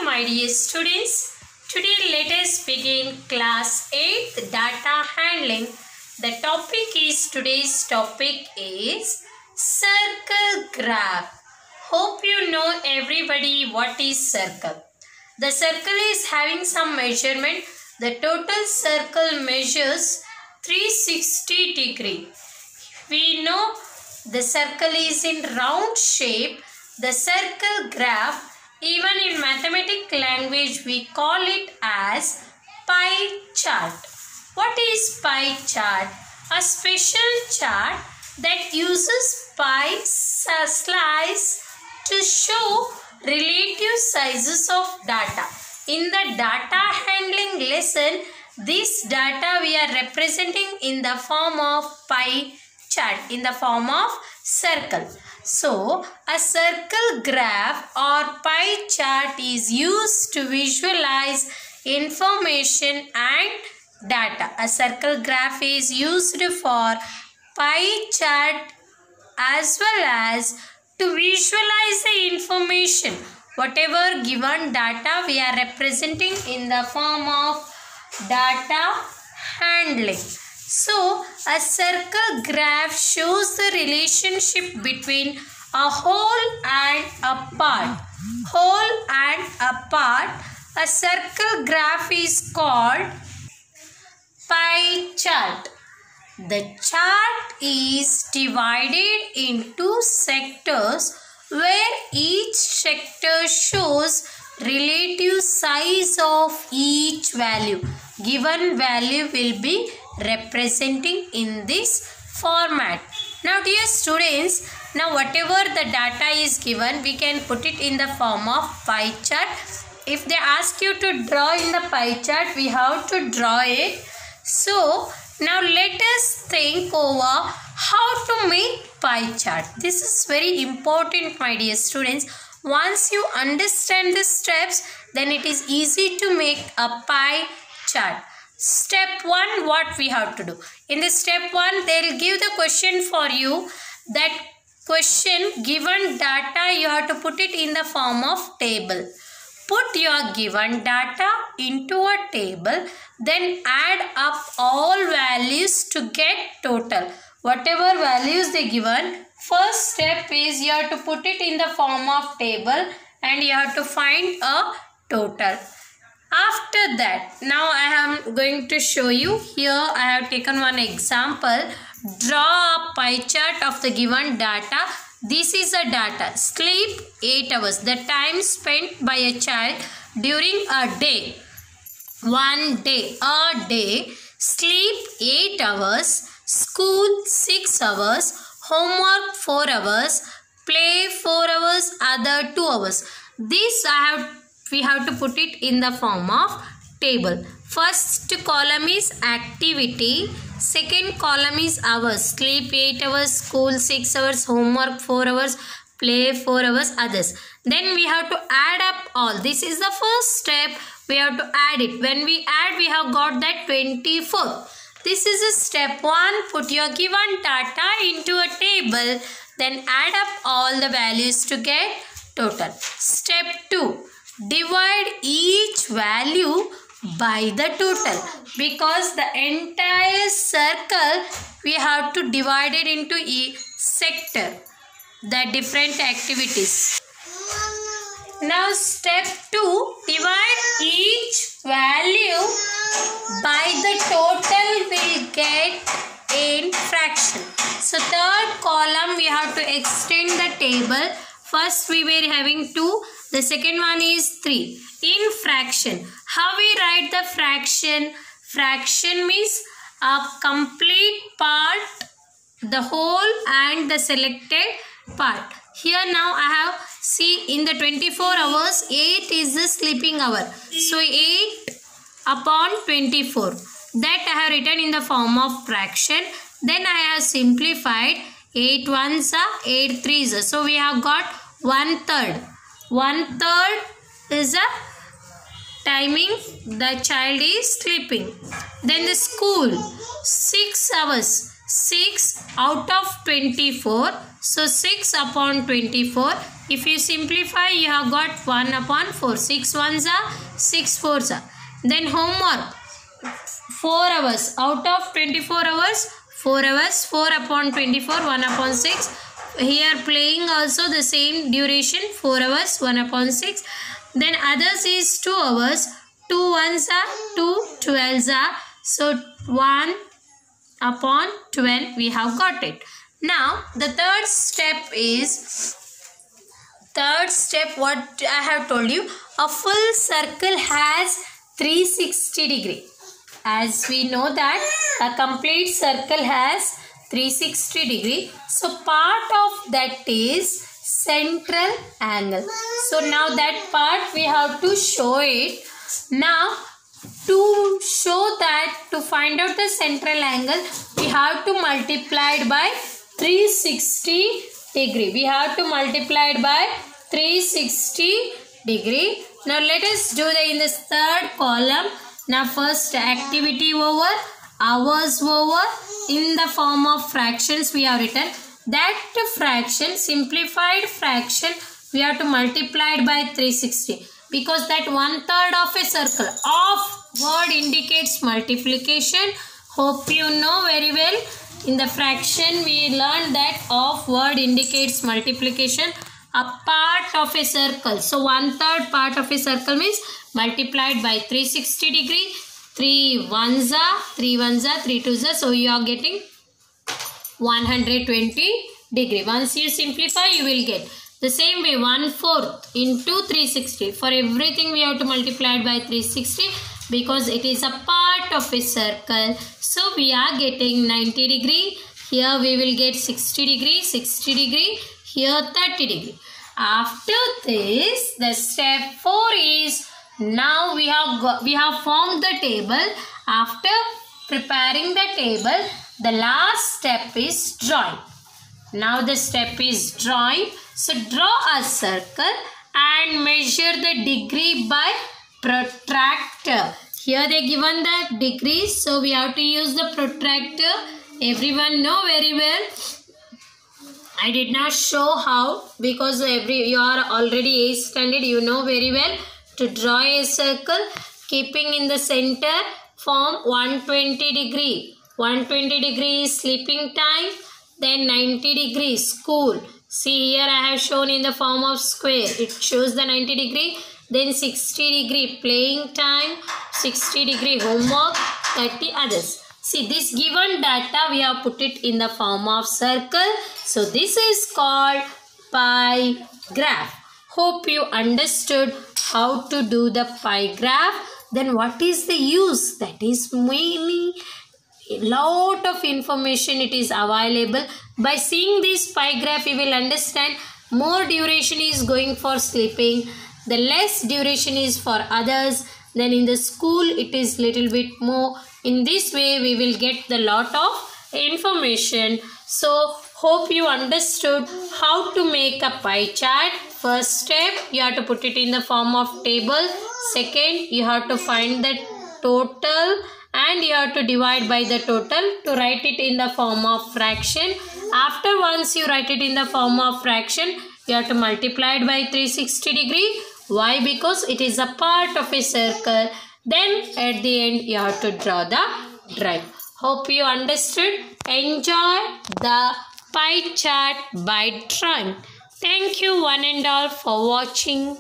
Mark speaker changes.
Speaker 1: my dear students. Today let us begin class 8th data handling. The today's topic is circle graph. Hope you know everybody what is circle. The circle is having some measurement. The total circle measures 360 degree. We know the circle is in round shape. The circle graph, even in mathematical language, we call it as pie chart. What is pie chart? A special chart that uses pie slice to show relative sizes of data. In the data handling lesson, this data we are representing in the form of pie chart, in the form of circle. So, a circle graph or pie chart is used to visualize information and data. A circle graph is used for pie chart as well as to visualize the information. Whatever given data we are representing in the form of data handling. So, a circle graph shows the relationship between a whole and a part. Whole and a part. A circle graph is called pie chart. The chart is divided into sectors where each sector shows relative size of each value. Given value will be representing in this format. Now dear students, now whatever the data is given, we can put it in the form of pie chart. If they ask you to draw in the pie chart, we have to draw it. So now let us think over how to make pie chart. This is very important, my dear students. Once you understand the steps, then it is easy to make a pie chart. Step 1, what we have to do? In this step 1, they will give the question for you. That question, given data, you have to put it in the form of table. Put your given data into a table, then add up all values to get total. Whatever values they given, first step is you have to put it in the form of table and you have to find a total. After that, now I am going to show you. Here I have taken one example. Draw a pie chart of the given data. This is a data. Sleep 8 hours. The time spent by a child during a day. One day. A day. Sleep 8 hours. School 6 hours. Homework 4 hours. Play 4 hours. Other 2 hours. This we have to put it in the form of table. First column is activity. Second column is hours. Sleep 8 hours, school 6 hours, homework 4 hours, play 4 hours, others. Then we have to add up all. This is the first step. We have to add it. When we add, we have got that 24. This is a step 1. Put your given data into a table. Then add up all the values to get total. Step 2. Divide each value by the total, because the entire circle we have to divide it into each sector, the different activities. Now step 2, divide each value by the total will get in fraction. So third column we have to extend the table. First we were having 2. The second one is 3. In fraction, how we write the fraction? Fraction means a complete part, the whole and the selected part. Here now I have, see, in the 24 hours, 8 is the sleeping hour. So 8 upon 24. That I have written in the form of fraction. Then I have simplified. 8 ones are 8 threes are. So we have got 1/3. 1/3 is a timing the child is sleeping. Then the school 6 hours. 6 out of 24. So 6 upon 24. If you simplify, you have got 1 upon 4. 6 ones are 6 fours are. Then homework. 4 hours. Out of 24 hours, 4 hours. 4 upon 24, 1 upon 6. Here playing also the same duration. 4 hours, 1 upon 6. Then others is 2 hours. 2 ones are 2, 12s are. So 1 upon 12 we have got it. Now the third step what I have told you, a full circle has 360 degree. As we know that a complete circle has 360 degree. So part of that is central angle. So now that part we have to show it. Now to show that, to find out the central angle, we have to multiply it by 360 degree. We have to multiply it by 360 degree. Now let us do the in this third column. Now first activity over, hours over, in the form of fractions we have written. That fraction, simplified fraction, we have to multiply it by 360. Because that 1/3 of a circle of word indicates multiplication. Hope you know very well. In the fraction we learned that of word indicates multiplication. A part of a circle. So 1/3 part of a circle means multiplied by 360 degree. 3 ones are, 3 ones are, 3 twos are. So you are getting 120 degree. Once you simplify, you will get. The same way 1/4 into 360. For everything we have to multiply it by 360 because it is a part of a circle. So we are getting 90 degree. Here we will get 60 degree, 60 degree. Here 30 degree. After this, the step 4 is, now we have formed the table. After preparing the table, the last step is drawing. Now the step is drawing. So draw a circle and measure the degree by protractor. Here they given the degrees, so we have to use the protractor. Everyone know very well. I did not show how because you are already 8th standard. You know very well to draw a circle keeping in the center form 120 degree. 120 degrees sleeping time. Then 90 degrees school. See here I have shown in the form of square. It shows the 90 degree. Then 60 degree playing time. 60 degree homework. 30 others. See this given data we have put it in the form of circle. So this is called pie graph. Hope you understood how to do the pie graph. Then what is the use? That is mainly a lot of information it is available. By seeing this pie graph you will understand more duration is going for sleeping, the less duration is for others. Then in the school it is little bit more. In this way we will get the lot of information. So hope you understood how to make a pie chart. First step you have to put it in the form of table. Second you have to find the total and you have to divide by the total to write it in the form of fraction. After once you write it in the form of fraction, you have to multiply it by 360 degree. Why? Because it is a part of a circle. Then at the end you have to draw the drawing. Hope you understood. Enjoy the pie chart by drawing. Thank you one and all for watching.